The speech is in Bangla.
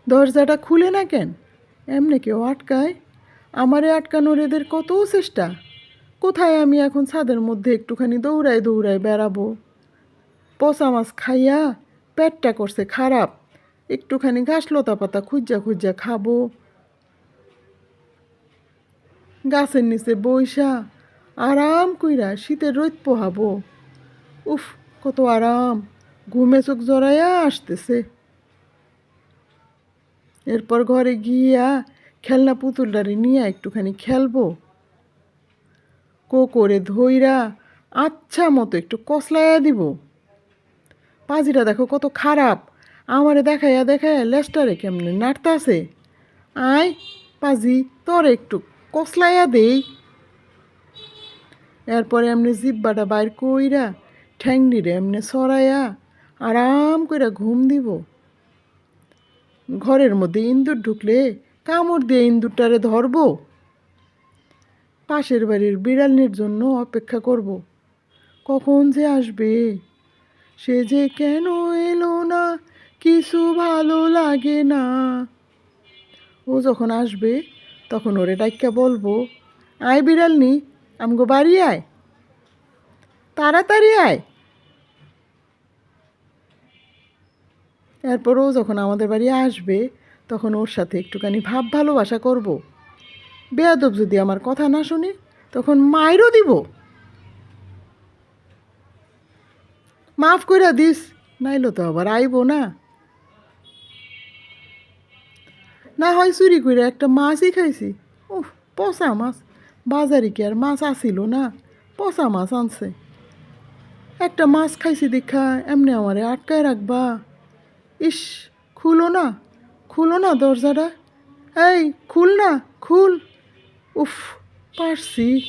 দরজাটা খুলে না কেন? এমনি কেউ আটকায়? আমারে আটকানোর এদের কত চেষ্টা। কোথায় আমি এখন ছাদের মধ্যে একটুখানি দৌড়ায় দৌড়ায় বেড়াবো? পচা মাছ খাইয়া পেটটা করছে খারাপ, একটুখানি ঘাস লতা পাতা খুঁজা খুঁজা খাবো। গাছের নিচে বইসা আরাম কইরা শীতের রোদ পোহাবো। উফ, কত আরাম! ঘুমে চোখ জড়াইয়া আসতেছে। এরপর ঘরে গিয়া খেলনা পুতুলটারে নিয়ে একটুখানি খেলবো। করে ধইরা আচ্ছা মতো একটু কসলাইয়া দিব। পাজিটা দেখো কত খারাপ, আমারে দেখাইয়া দেখাইয়া লেজটারে কেমনে নাড়তাছে। আয় পাজি, তোর একটু কসলাইয়া দেই। এরপরে এমনি জিব্বাটা বাইর কইরা ঠ্যাংডিরে এমনি সরাইয়া আরাম কইরা ঘুম দিব। ঘরের মধ্যে ইঁদুর ঢুকলে কামড় দিয়ে ইঁদুরটারে ধরবো। পাশের বাড়ির বিড়ালনির জন্য অপেক্ষা করব। কখন যে আসবে? সে যে কেন এলো না, কিছু ভালো লাগে না। ও যখন আসবে তখন ওরে ডাইক্কা বলবো, আয় বিড়ালনি, আমগো বাড়ি আয়, তাড়াতাড়ি আয়। এরপর ও যখন আমাদের বাড়ি আসবে তখন ওর সাথে একটুখানি ভাব ভালোবাসা করব। বেয়াদব যদি আমার কথা না শুনে তখন মাইরও দিব। মাফ কইরা দিস, নাইলো তো আবার আইবো না। না হয় চুরি করে একটা মাছই খাইছি। উফ, পচা মাছ! বাজারে কি আর মাছ আসিল না, পচা মাছ আনছে। একটা মাছ খাইছি দেখা এমনি আমারে আটকায় রাখবা? ইস, খুলো না, খুলো না দরজাটা। এই খুল না, খুল। উফ, পারছি।